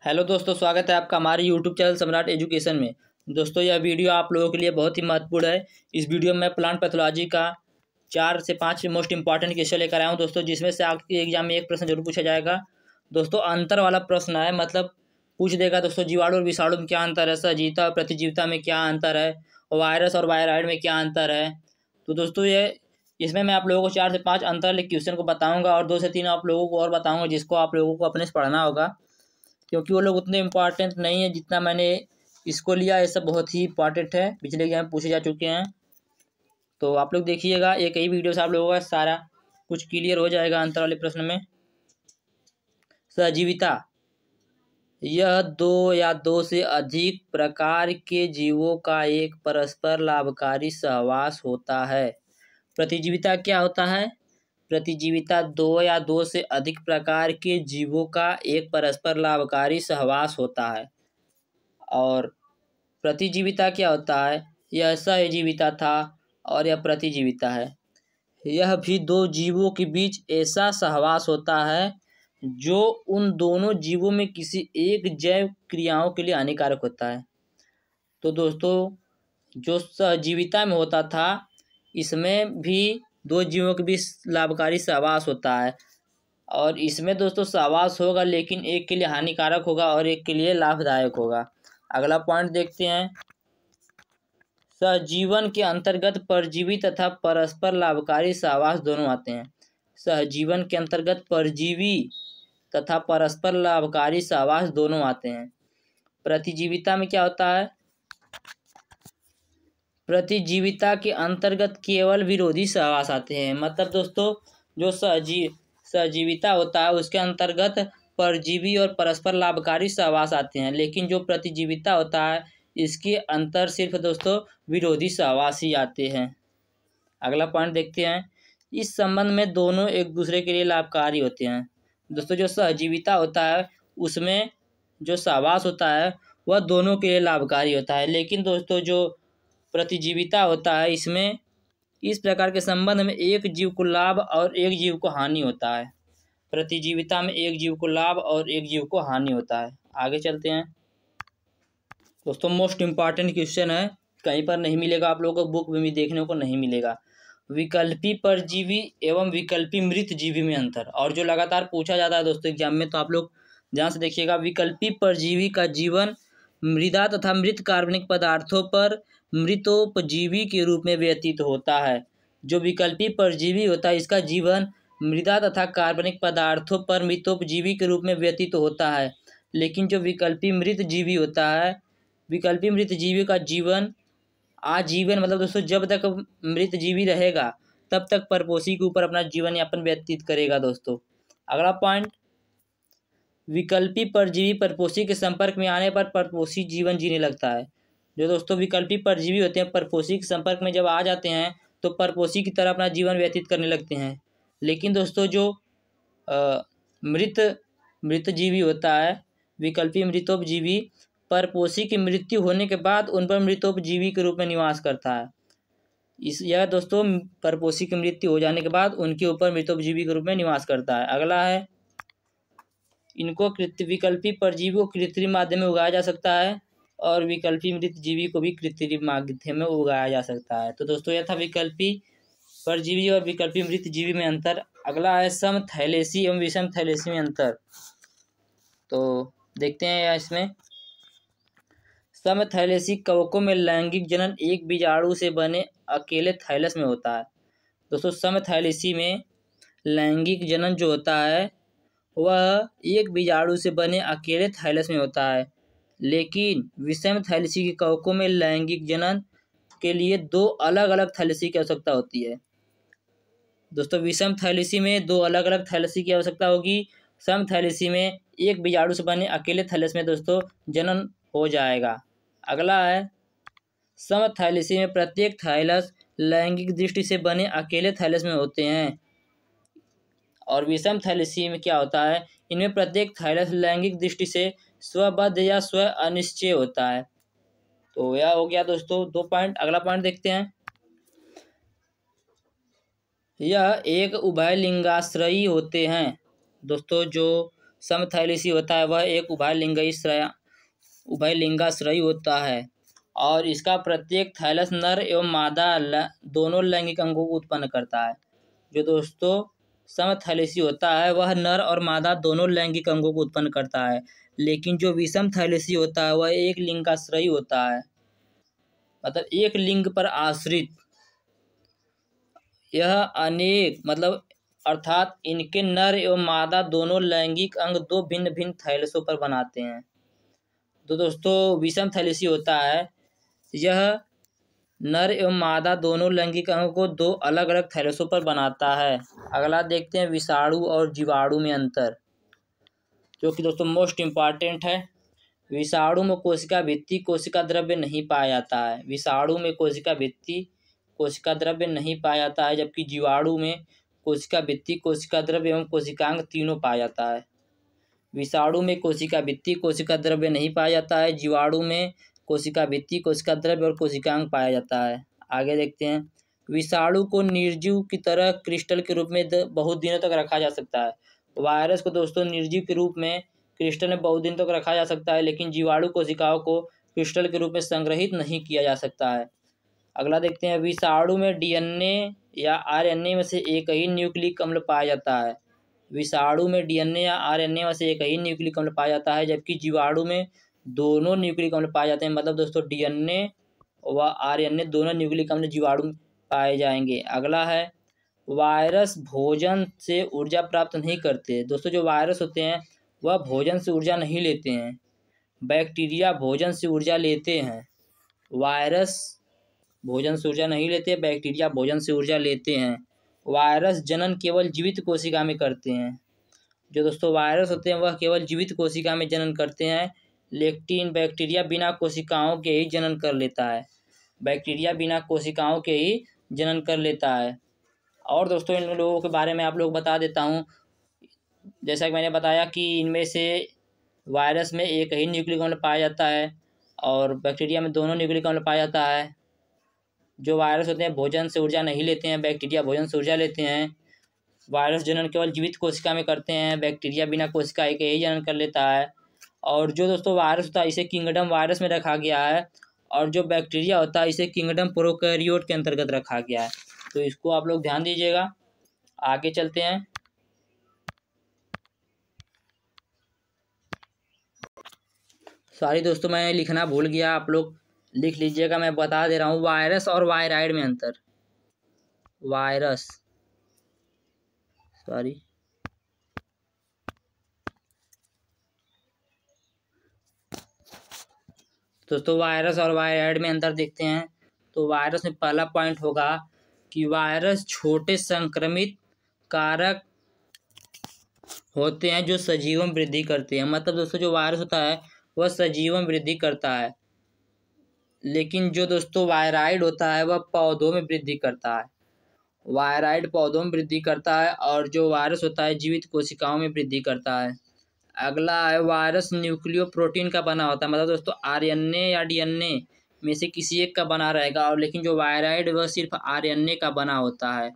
Hello दोस्तों, स्वागत है आपका हमारे यूट्यूब चैनल सम्राट एजुकेशन में। दोस्तों, यह वीडियो आप लोगों के लिए बहुत ही महत्वपूर्ण है। इस वीडियो में प्लांट पैथोलॉजी का 4 से 5 मोस्ट इंपॉर्टेंट क्वेश्चन लेकर आया हूँ दोस्तों, जिसमें से आपके एग्जाम में एक प्रश्न जरूर पूछा जाएगा। दोस्तों, अंतर वाला प्रश्न है, मतलब पूछ देगा दोस्तों जीवाणु और विषाणु में क्या अंतर है, सजीवता और प्रतिजीविता में क्या अंतर है, वायरस और वायराइड में क्या अंतर है। तो दोस्तों इसमें मैं आप लोगों को 4 से 5 अंतर वाले क्वेश्चन को बताऊंगा और 2 से 3 आप लोगों को और बताऊंगा, जिसको आप लोगों को अपने से पढ़ना होगा, क्योंकि वो लोग उतने इम्पॉर्टेंट नहीं है जितना मैंने इसको लिया। ये सब बहुत ही इंपॉर्टेंट है, पिछले एग्जाम में पूछे जा चुके हैं। तो आप लोग देखिएगा, एक ही वीडियो से आप लोगों का सारा कुछ क्लियर हो जाएगा अंतर वाले प्रश्न में। सजीविता, यह 2 या 2 से अधिक प्रकार के जीवों का एक परस्पर लाभकारी सहवास होता है। प्रतिजीविता क्या होता है? प्रतिजीविता 2 या 2 से अधिक प्रकार के जीवों का एक परस्पर लाभकारी सहवास होता है। और प्रतिजीविता क्या होता है? यह सहजीविता था और यह प्रतिजीविता है। यह भी 2 जीवों के बीच ऐसा सहवास होता है जो उन दोनों जीवों में किसी एक जैव क्रियाओं के लिए हानिकारक होता है। तो दोस्तों, जो सहजीविता में होता था, इसमें भी 2 जीवों के बीच लाभकारी सहवास होता है, और इसमें दोस्तों सहवास होगा लेकिन एक के लिए हानिकारक होगा और एक के लिए लाभदायक होगा। अगला पॉइंट देखते हैं। सहजीवन के अंतर्गत परजीवी तथा परस्पर लाभकारी सहवास दोनों आते हैं। सहजीवन के अंतर्गत परजीवी तथा परस्पर लाभकारी सहवास दोनों आते हैं। प्रतिजीविता में क्या होता है? प्रतिजीविता के अंतर्गत केवल विरोधी सहवास आते हैं। मतलब दोस्तों, जो सहजीविता होता है उसके अंतर्गत परजीवी और परस्पर लाभकारी सहवास आते हैं, लेकिन जो प्रतिजीविता होता है इसके अंतर सिर्फ दोस्तों विरोधी सहवास ही आते हैं। अगला पॉइंट देखते हैं। इस संबंध में दोनों एक दूसरे के लिए लाभकारी होते हैं। दोस्तों, जो सहजीविता होता है उसमें जो सहवास होता है वह दोनों के लिए लाभकारी होता है, लेकिन दोस्तों जो प्रतिजीविता होता है इसमें इस प्रकार के संबंध में एक जीव को लाभ और एक जीव को हानि होता है। प्रतिजीविता में एक जीव को लाभ और एक जीव को हानि होता है। आगे चलते हैं दोस्तों, मोस्ट इम्पॉर्टेंट क्वेश्चन है, कहीं पर नहीं मिलेगा, आप लोगों को बुक में भी देखने को नहीं मिलेगा। विकल्पी परजीवी एवं विकल्पी मृत जीवी में अंतर, और जो लगातार पूछा जाता है दोस्तों एग्जाम में, तो आप लोग ध्यान से देखिएगा। विकल्पी परजीवी का जीवन मृदा तथा मृत कार्बनिक पदार्थों पर मृतोपजीवी के रूप में व्यतीत होता है। जो विकल्पी परजीवी होता है इसका जीवन मृदा तथा कार्बनिक पदार्थों पर मृतोपजीवी के रूप में व्यतीत होता है, लेकिन जो विकल्पी मृत जीवी होता है, विकल्पी मृत जीवी का जीवन आजीवन, मतलब दोस्तों जब तक मृत जीवी रहेगा तब तक परपोषी के ऊपर अपना जीवन यापन व्यतीत करेगा दोस्तों। अगला पॉइंट, विकल्पी परजीवी परपोषी के संपर्क में आने पर परपोषी जीवन जीने लगता है। जो दोस्तों विकल्पी परजीवी होते हैं परपोषी के संपर्क में जब आ जाते हैं तो परपोषी की तरह अपना जीवन व्यतीत करने लगते हैं, लेकिन दोस्तों जो मृत जीवी होता है, विकल्पी मृतोपजीवी, परपोषी की मृत्यु होने के बाद उन पर मृतोपजीवी के रूप में निवास करता है। यह दोस्तों परपोषी की मृत्यु हो जाने के बाद उनके ऊपर मृतोपजीवी के रूप में निवास करता है। अगला है, इनको विकल्पी परजीवी को कृत्रिम माध्यम में उगाया जा सकता है और विकल्पी मृत जीवी को भी कृत्रिम माध्यम में उगाया जा सकता है। तो दोस्तों यह था विकल्पी परजीवी और विकल्पी मृत जीवी में अंतर। अगला है समथैलेसी एवं विषमथैलेसी में अंतर। तो देखते हैं इसमें। समथैलेसी कवकों में लैंगिक जनन एक बीजाणु से बने अकेले थैलस में होता है। दोस्तों समथैलेसी में लैंगिक जनन जो होता है वह एक बीजाणु से बने अकेले थैलस में होता है, लेकिन विषमथैलेसी के कवकों में लैंगिक जनन के लिए 2 अलग अलग थैलेसी की आवश्यकता होती है। दोस्तों विषमथैलेसी में 2 अलग अलग थैलेसी की आवश्यकता होगी। समथैलेसी में एक बीजाणु से बने अकेले थैलस में दोस्तों जनन हो जाएगा। अगला है, समथैलेसी में प्रत्येक थैलस लैंगिक दृष्टि से बने अकेले थैलस में होते हैं, और विषमथैलेसी में क्या होता है, इनमें प्रत्येक थैलस लैंगिक दृष्टि से स्वबद्ध या स्व अनिश्चय होता है। तो यह हो गया दोस्तों 2 पॉइंट। अगला पॉइंट देखते हैं। यह एक उभयलिंगाश्रयी होते हैं। दोस्तों जो समथैलेसी होता है वह एक उभयलिंगाश्रयी होता है और इसका प्रत्येक थैलस नर एवं मादा दोनों लैंगिक अंगों को उत्पन्न करता है। जो दोस्तों समथैलेसी होता है वह नर और मादा दोनों लैंगिक अंगों को उत्पन्न करता है, लेकिन जो विषम थैलेसी होता है वह एक लिंगाश्रयी होता है, मतलब एक लिंग पर आश्रित। यह अनेक मतलब अर्थात इनके नर एवं मादा दोनों लैंगिक अंग दो भिन्न भिन्न थैलसों पर बनाते हैं। तो दोस्तों विषम थैलेसी होता है यह नर एवं मादा दोनों लैंगिक अंगों को दो अलग अलग थैलसों पर बनाता है। अगला देखते हैं विषाणु और जीवाणु में अंतर, जो कि दोस्तों मोस्ट इम्पॉर्टेंट है। विषाणु में कोशिका भित्ति कोशिका द्रव्य नहीं पाया जाता है। विषाणु में कोशिका भित्ति कोशिका द्रव्य नहीं पाया जाता है, जबकि जीवाणु में कोशिका भित्ति कोशिका द्रव्य एवं कोशिकांग तीनों पाया जाता है। विषाणु में कोशिका भित्ति कोशिका द्रव्य नहीं पाया जाता है, जीवाणु में कोशिका भित्ति कोशिका द्रव्य और कोशिकांग पाया जाता है। आगे देखते हैं विषाणु को निर्जीव की तरह क्रिस्टल के रूप में बहुत दिनों तक रखा जा सकता है। वायरस को दोस्तों निर्जीव के रूप में क्रिस्टल में बहुत दिन तक रखा जा सकता है, लेकिन जीवाणु कोशिकाओं को क्रिस्टल के रूप में संग्रहित नहीं किया जा सकता है। अगला देखते हैं विषाणु में डीएनए या आरएनए में से एक ही न्यूक्लिक अम्ल पाया जाता है। विषाणु में डीएनए या आरएनए में से एक ही न्यूक्लिक अम्ल पाया जाता है, जबकि जीवाणु में दोनों न्यूक्लिक अम्ल पाए जाते हैं। मतलब दोस्तों डीएनए व आरएनए दोनों न्यूक्लिक अम्ल जीवाणु में पाए जाएंगे। अगला है वायरस भोजन से ऊर्जा प्राप्त नहीं करते। दोस्तों जो वायरस होते हैं वह भोजन से ऊर्जा नहीं लेते हैं, बैक्टीरिया भोजन से ऊर्जा लेते हैं। वायरस भोजन से ऊर्जा नहीं लेते, बैक्टीरिया भोजन से ऊर्जा लेते हैं। वायरस जनन केवल जीवित कोशिका में करते हैं। जो दोस्तों वायरस होते हैं वह केवल जीवित कोशिका में जनन करते हैं, लेकिन बैक्टीरिया बिना कोशिकाओं के ही जनन कर लेता है। बैक्टीरिया बिना कोशिकाओं के ही जनन कर लेता है। और दोस्तों इन लोगों के बारे में आप लोग बता देता हूँ। जैसा कि मैंने बताया कि इनमें से वायरस में एक ही न्यूक्लिक अम्ल पाया जाता है और बैक्टीरिया में दोनों न्यूक्लिक अम्ल पाया जाता है। जो वायरस होते हैं भोजन से ऊर्जा नहीं लेते हैं, बैक्टीरिया भोजन से ऊर्जा लेते हैं। वायरस जनन केवल जीवित कोशिका में करते हैं, बैक्टीरिया बिना कोशिका के ही जनन कर लेता है। और जो दोस्तों वायरस होता है इसे किंगडम वायरस में रखा गया है, और जो बैक्टीरिया होता है इसे किंगडम प्रोकैरियोट के अंतर्गत रखा गया है। तो इसको आप लोग ध्यान दीजिएगा। आगे चलते हैं। सॉरी दोस्तों मैं लिखना भूल गया, आप लोग लिख लीजिएगा, मैं बता दे रहा हूँ। वायरस और वायराइड में अंतर। वायरस सॉरी दोस्तों वायरस और वायराइड में अंतर देखते हैं। तो वायरस में पहला पॉइंट होगा कि वायरस छोटे संक्रमित कारक होते हैं जो सजीवन वृद्धि करते हैं। मतलब दोस्तों जो वायरस होता है वह सजीवन वृद्धि करता है, लेकिन जो दोस्तों वायराइड होता है वह पौधों में वृद्धि करता है। वायराइड पौधों में वृद्धि करता है और जो वायरस होता है जीवित कोशिकाओं में वृद्धि करता है। अगला है वायरस न्यूक्लियो प्रोटीन का बना होता है। मतलब दोस्तों आरएनए या डीएनए में से किसी एक का बना रहेगा, और लेकिन जो वायराइड वह सिर्फ आरएनए का बना होता है।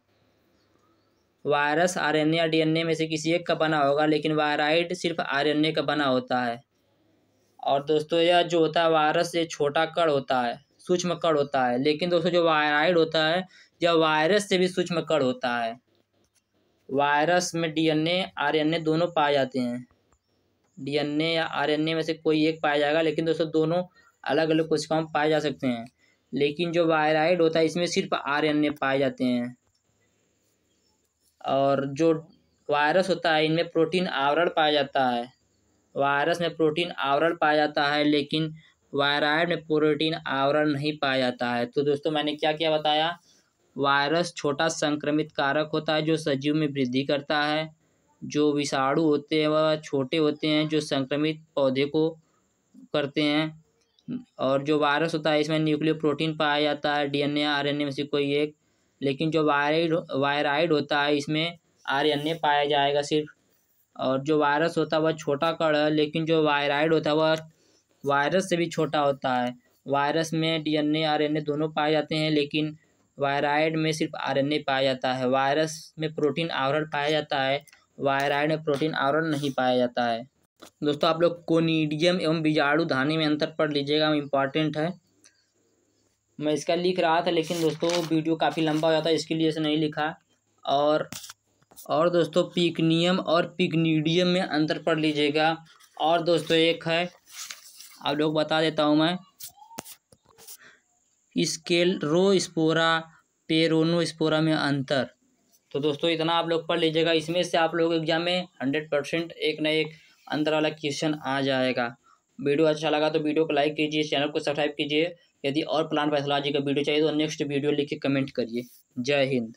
वायरस आरएनए या डीएनए में से किसी एक का बना होगा, लेकिन वायराइड सिर्फ आरएनए का बना होता है। और दोस्तों यह जो होता है वायरस से छोटा कण होता है, सूक्ष्म कण होता है, लेकिन दोस्तों जो वायराइड होता है यह वायरस से भी सूक्ष्म कण होता है। वायरस में डीएनए आरएनए दोनों पाए जाते हैं। डीएनए या आरएनए में से कोई एक पाया जाएगा, लेकिन दोस्तों दोनों अलग अलग कोशिकाओं में पाए जा सकते हैं। लेकिन जो वायराइड होता है इसमें सिर्फ आरएनए पाए जाते हैं। और जो वायरस होता है इनमें प्रोटीन आवरण पाया जाता है। वायरस में प्रोटीन आवरण पाया जाता है, लेकिन वायराइड में प्रोटीन आवरण नहीं पाया जाता है। तो दोस्तों मैंने क्या क्या बताया। वायरस छोटा संक्रमित कारक होता है जो सजीव में वृद्धि करता है। जो विषाणु होते हैं वह छोटे होते हैं जो संक्रमित पौधे को करते हैं। और जो वायरस होता है इसमें न्यूक्लियो प्रोटीन पाया जाता है, डीएनए आरएनए में से कोई एक। लेकिन जो वायराइड होता है इसमें आरएनए पाया जाएगा सिर्फ। और जो वायरस होता है वह छोटा कण है, लेकिन जो वायराइड होता है वह वायरस से भी छोटा होता है। वायरस में डीएनए आरएनए दोनों पाए जाते हैं, लेकिन वायराइड में सिर्फ आरएनए पाया जाता है। वायरस में प्रोटीन आवरण पाया जाता है वायराइड में प्रोटीन आवरण नहीं पाया जाता है। दोस्तों आप लोग कोनिडियम एवं बीजाणु धानी में अंतर पढ़ लीजिएगा, इम्पॉर्टेंट है। मैं इसका लिख रहा था लेकिन दोस्तों वीडियो काफ़ी लंबा हो जाता है, इसके लिए इसे नहीं लिखा। और दोस्तों पिकनियम और पिकनीडियम में अंतर पढ़ लीजिएगा। और दोस्तों एक है, आप लोग बता देता हूँ मैं, स्क्लेरोस्पोरा पेरोनोस्पोरा में अंतर। तो दोस्तों इतना आप लोग पढ़ लीजिएगा, इसमें से आप लोग एग्जाम में 100% एक न एक अंतर वाला क्वेश्चन आ जाएगा। वीडियो अच्छा लगा तो वीडियो को लाइक कीजिए, चैनल को सब्सक्राइब कीजिए। यदि और प्लांट पैथोलॉजी का वीडियो चाहिए तो नेक्स्ट वीडियो लिख के कमेंट करिए। जय हिंद।